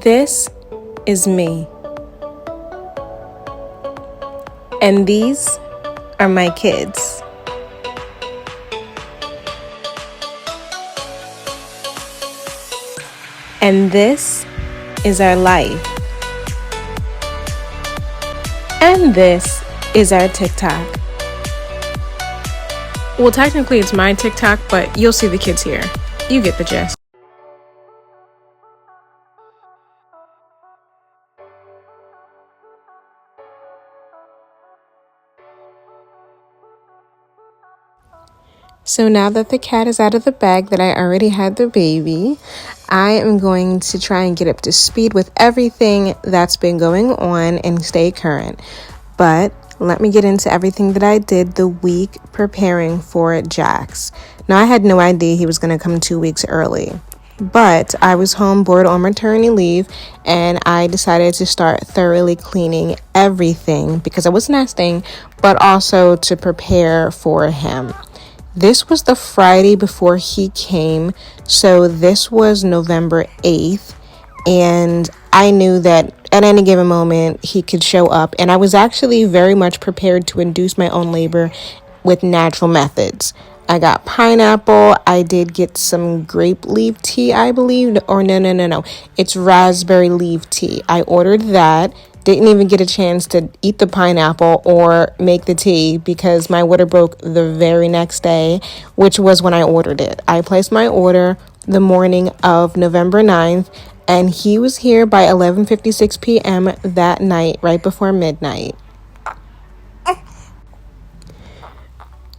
This is me. And these are my kids. And this is our life. And this is our TikTok. Well, technically it's my TikTok, but you'll see the kids here. You get the gist. So now that the cat is out of the bag that I already had the baby, I am going to try and get up to speed with everything that's been going on and stay current. But let me get into everything that I did the week preparing for Jax. Now, I had no idea he was going to come 2 weeks early, but I was home bored on maternity leave and I decided to start thoroughly cleaning everything because I was nesting, but also to prepare for him. This was the Friday before he came, so this was November 8th, and I knew that at any given moment he could show up, and I was actually very much prepared to induce my own labor with natural methods. I got pineapple, I did get some grape leaf tea, I believe, or no, it's raspberry leaf tea. I ordered that. Didn't even get a chance to eat the pineapple or make the tea because my water broke the very next day, which was when I ordered it. I placed my order the morning of November 9th, and he was here by 11:56 p.m. that night, right before midnight.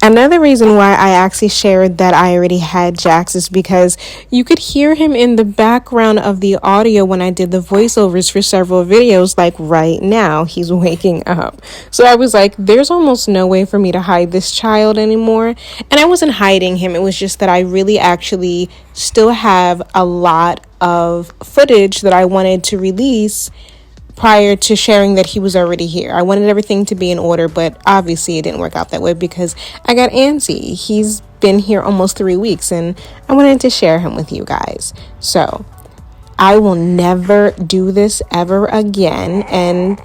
Another reason why I actually shared that I already had Jax is because you could hear him in the background of the audio when I did the voiceovers for several videos, like right now, he's waking up. So I was like, there's almost no way for me to hide this child anymore. And I wasn't hiding him. It was just that I really actually still have a lot of footage that I wanted to release prior to sharing that he was already here. I wanted everything to be in order, but obviously it didn't work out that way because I got antsy. He's been here almost 3 weeks and I wanted to share him with you guys. So I will never do this ever again. And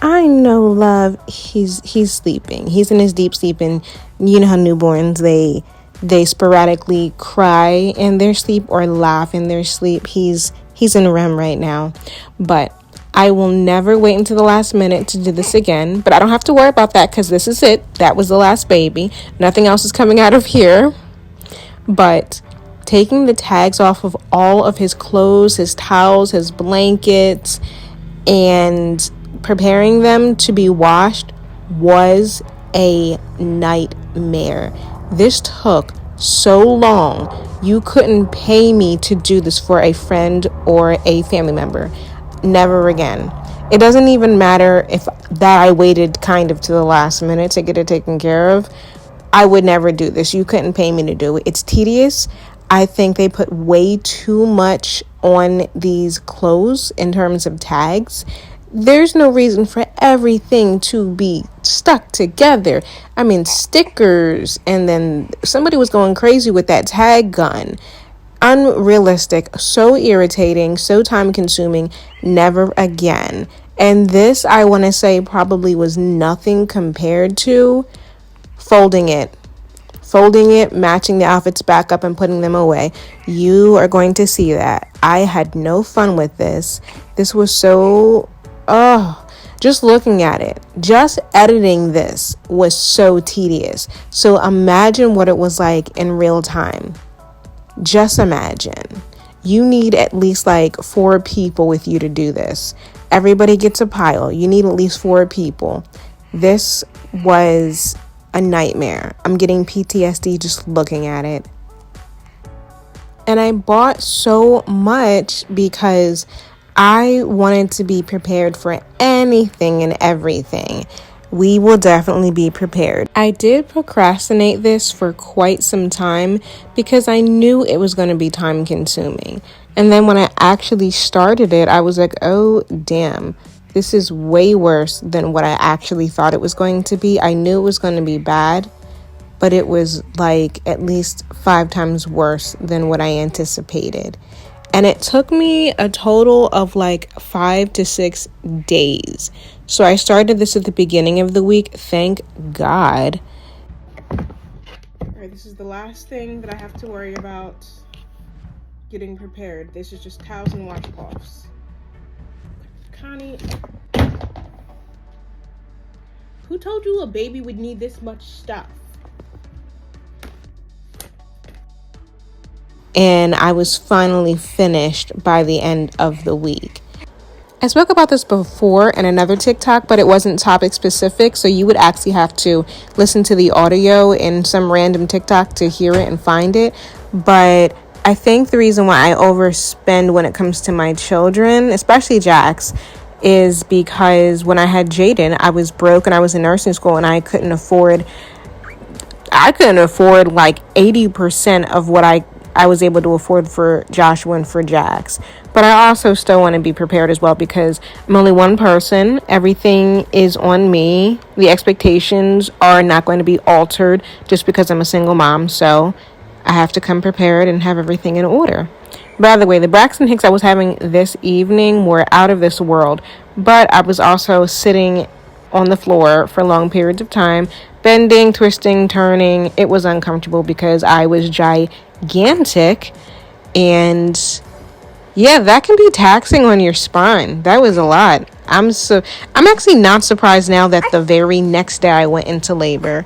I know, love, he's sleeping. He's in his deep sleep, and you know how newborns, they sporadically cry in their sleep or laugh in their sleep. He's in REM right now, but I will never wait until the last minute to do this again, but I don't have to worry about that because this is it. That was the last baby. Nothing else is coming out of here. But taking the tags off of all of his clothes, his towels, his blankets, and preparing them to be washed was a nightmare. This took so long. You couldn't pay me to do this for a friend or a family member. Never again. It doesn't even matter if that I waited kind of to the last minute to get it taken care of. I would never do this. You couldn't pay me to do it. It's tedious. I think they put way too much on these clothes in terms of tags. There's no reason for everything to be stuck together. I mean, stickers, and then somebody was going crazy with that tag gun. Unrealistic, so irritating, so time consuming. Never again. And this, I want to say, probably was nothing compared to folding it, matching the outfits back up and putting them away. You are going to see that. I had no fun with this. This was so, just looking at it, just editing this was so tedious. So imagine what it was like in real time. Just imagine. You need at least like 4 people with you to do this. Everybody gets a pile. You need at least 4 people. This was a nightmare. I'm getting PTSD just looking at it. And I bought so much because I wanted to be prepared for anything and everything. We will definitely be prepared. I did procrastinate this for quite some time because I knew it was going to be time consuming. And then when I actually started it, I was like, oh, damn, this is way worse than what I actually thought it was going to be. I knew it was going to be bad, but it was like at least 5 times worse than what I anticipated. And it took me a total of like 5 to 6 days. So I started this at the beginning of the week. Thank God. All right, this is the last thing that I have to worry about getting prepared. This is just towels and washcloths. Connie, who told you a baby would need this much stuff? And I was finally finished by the end of the week. I spoke about this before in another TikTok, but it wasn't topic specific, so you would actually have to listen to the audio in some random TikTok to hear it and find it. But I think the reason why I overspend when it comes to my children, especially Jax, is because when I had Jaden, I was broke and I was in nursing school and I couldn't afford like 80% of what I was able to afford for Joshua and for Jax. But I also still want to be prepared as well because I'm only one person. Everything is on me. The expectations are not going to be altered just because I'm a single mom. So I have to come prepared and have everything in order. By the way, the Braxton Hicks I was having this evening were out of this world. But I was also sitting on the floor for long periods of time, bending, twisting, turning. It was uncomfortable because I was gigantic, and yeah, that can be taxing on your spine. That was a lot. I'm actually not surprised now that the very next day I went into labor.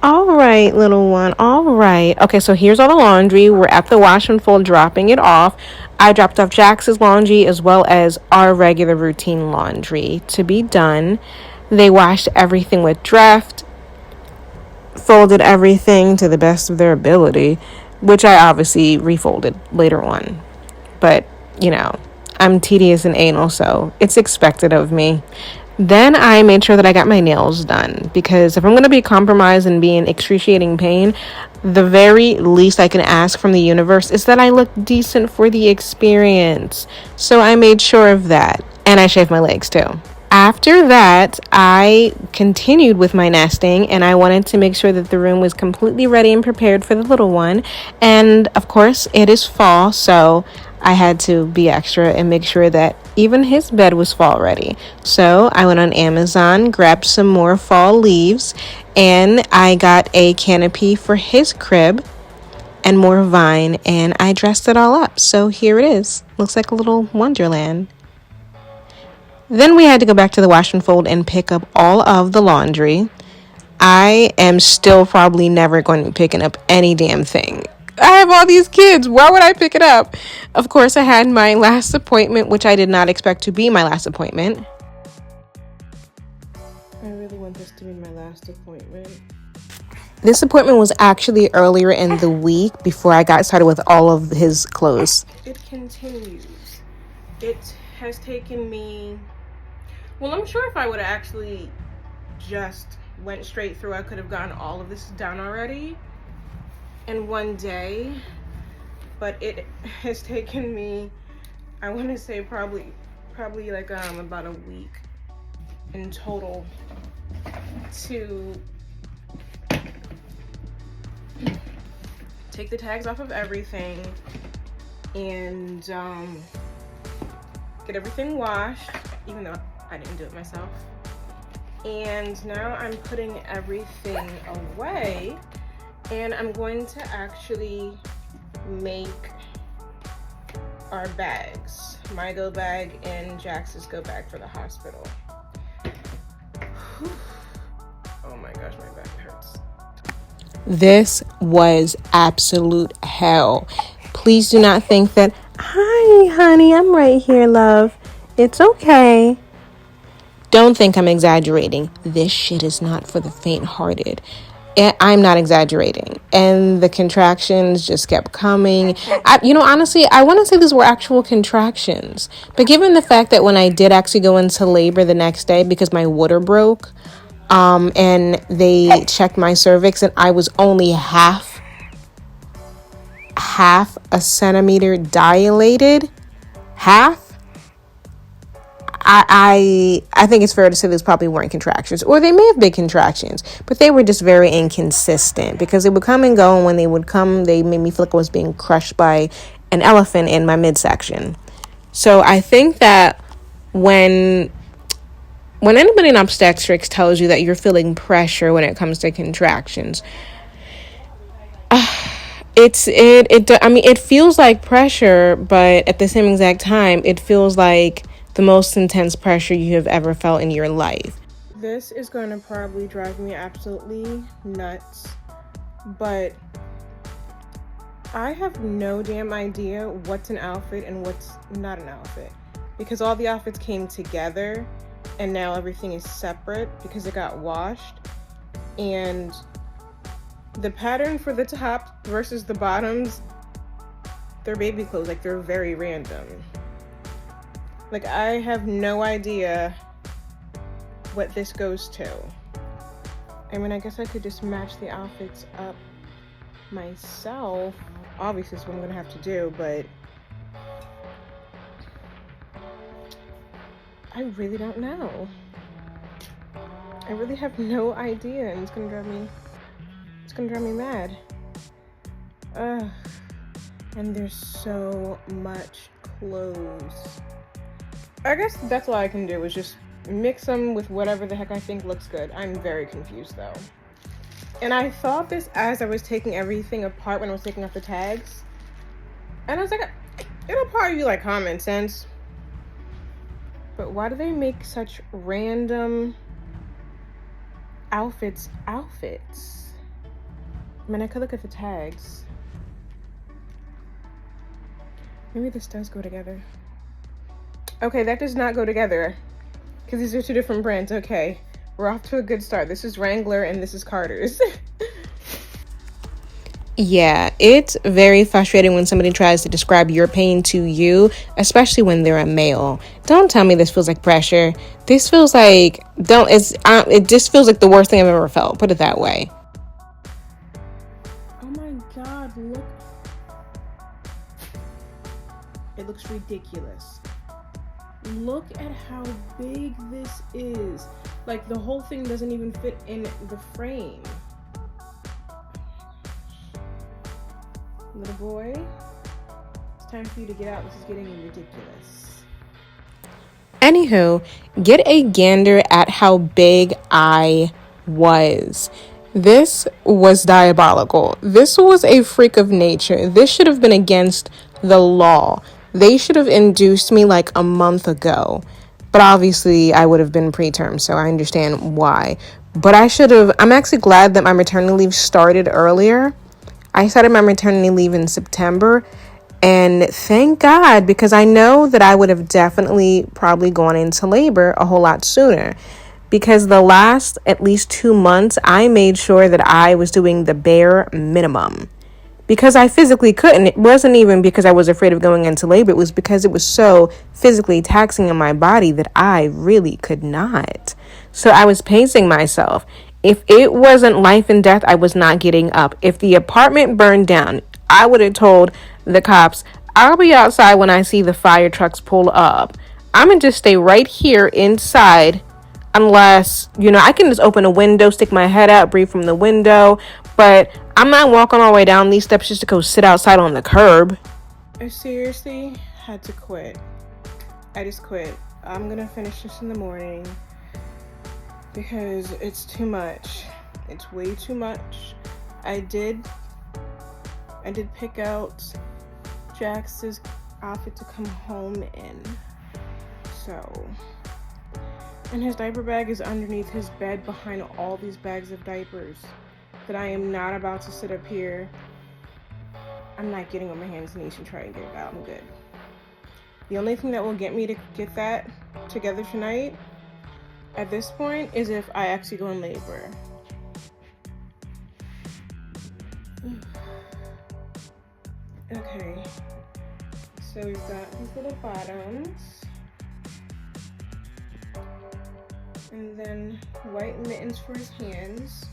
All right, little one. All right. Okay, so here's all the laundry. We're at the wash and fold dropping it off. I dropped off Jax's laundry as well as our regular routine laundry to be done. They washed everything with Dreft, folded everything to the best of their ability, which I obviously refolded later on. But, I'm tedious and anal, so it's expected of me. Then I made sure that I got my nails done because if I'm going to be compromised and be in excruciating pain, the very least I can ask from the universe is that I look decent for the experience. So I made sure of that. And I shaved my legs too. After that, I continued with my nesting and I wanted to make sure that the room was completely ready and prepared for the little one. And of course, it is fall, so I had to be extra and make sure that even his bed was fall ready. So I went on Amazon, grabbed some more fall leaves, and I got a canopy for his crib and more vine, and I dressed it all up. So here it is. Looks like a little wonderland. Then we had to go back to the wash and fold and pick up all of the laundry. I am still probably never going to be picking up any damn thing. I have all these kids. Why would I pick it up? Of course, I had my last appointment, which I did not expect to be my last appointment. I really want this to be my last appointment. This appointment was actually earlier in the week before I got started with all of his clothes. It continues. It has taken me... Well, I'm sure if I would have actually just went straight through, I could have gotten all of this done already in one day. But it has taken me, I want to say probably like about a week in total to take the tags off of everything and get everything washed, even though I didn't do it myself. And now I'm putting everything away, and I'm going to actually make our bags. My go bag and Jax's go bag for the hospital. Oh my gosh, my back hurts. This was absolute hell. Please do not think that, hi, honey, I'm right here, love. It's okay. Don't think I'm exaggerating. This shit is not for the faint-hearted. I'm not exaggerating. And the contractions just kept coming. Honestly, I want to say these were actual contractions. But given the fact that when I did actually go into labor the next day because my water broke, and they checked my cervix and I was only half a centimeter dilated, I think it's fair to say those probably weren't contractions, or they may have been contractions, but they were just very inconsistent because they would come and go, and when they would come, they made me feel like I was being crushed by an elephant in my midsection. So I think that when anybody in obstetrics tells you that you're feeling pressure when it comes to contractions, it feels like pressure, but at the same exact time, it feels like the most intense pressure you have ever felt in your life. This is going to probably drive me absolutely nuts, but I have no damn idea what's an outfit and what's not an outfit, because all the outfits came together and now everything is separate because it got washed, and the pattern for the top versus the bottoms, they're baby clothes. Like, they're very random. Like, I have no idea what this goes to. I mean, I guess I could just match the outfits up myself. Obviously, that's what I'm gonna have to do, but I really don't know. I really have no idea, and it's gonna drive me mad. And there's so much clothes. I guess that's all I can do is just mix them with whatever the heck I think looks good. I'm very confused though. And I thought this as I was taking everything apart when I was taking off the tags. And I was like, it'll probably be like common sense. But why do they make such random outfits? I mean, I could look at the tags. Maybe this does go together. Okay, that does not go together, because these are two different brands. Okay, we're off to a good start. This is Wrangler and this is Carter's. Yeah, it's very frustrating when somebody tries to describe your pain to you, especially when they're a male. Don't tell me this feels like pressure. This feels like it just feels like the worst thing I've ever felt. Put it that way. Oh my God, look. It looks ridiculous. Look at how big this is. Like, the whole thing doesn't even fit in the frame. Little boy, it's time for you to get out. This is getting ridiculous. Anywho, get a gander at how big I was. This was diabolical. This was a freak of nature. This should have been against the law. They should have induced me like a month ago. But obviously, I would have been preterm, so I understand why. But I'm actually glad that my maternity leave started earlier. I started my maternity leave in September, and thank God, because I know that I would have definitely probably gone into labor a whole lot sooner, because the last at least 2 months, I made sure that I was doing the bare minimum, because I physically couldn't. It wasn't even because I was afraid of going into labor. It was because it was so physically taxing on my body that I really could not. So I was pacing myself. If it wasn't life and death, I was not getting up. If the apartment burned down, I would have told the cops, I'll be outside when I see the fire trucks pull up. I'm going to just stay right here inside unless, I can just open a window, stick my head out, breathe from the window. But I'm not walking all the way down these steps just to go sit outside on the curb. I seriously had to quit. I just quit. I'm going to finish this in the morning, because it's too much. It's way too much. I did pick out Jax's outfit to come home in. So, and his diaper bag is underneath his bed behind all these bags of diapers that I am not about to sit up here. I'm not getting on my hands and knees and try and get it out. I'm good. The only thing that will get me to get that together tonight at this point is if I actually go in labor. Okay, so we've got these little bottoms, and then white mittens for his hands,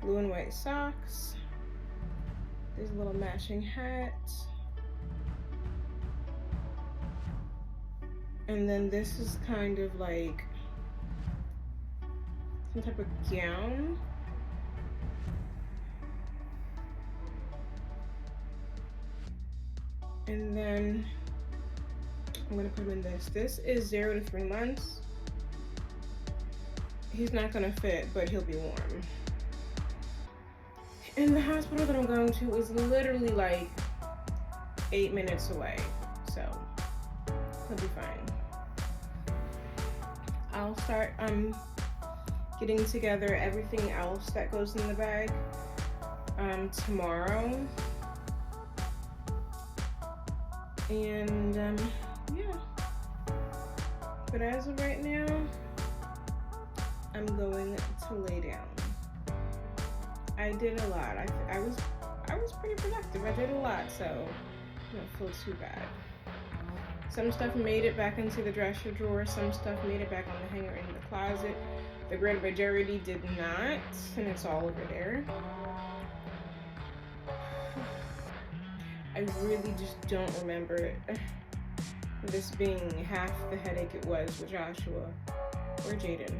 blue and white socks, there's a little matching hat, and then this is kind of like some type of gown. And then I'm gonna put him in this. This is 0 to 3 months. He's not gonna fit, but he'll be warm. And the hospital that I'm going to is literally like 8 minutes away, so he'll be fine. I'll start getting together everything else that goes in the bag tomorrow. And yeah, but as of right now, I'm going to lay down. I did a lot. I was pretty productive. I did a lot, so I don't feel too bad. Some stuff made it back into the dresser drawer. Some stuff made it back on the hanger in the closet. The great majority did not, and it's all over there. I really just don't remember this being half the headache it was with Joshua or Jaden.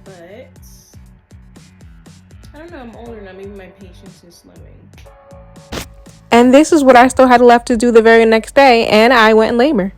But I don't know, I'm older now, maybe my patience is slowing. And this is what I still had left to do the very next day, and I went in labor.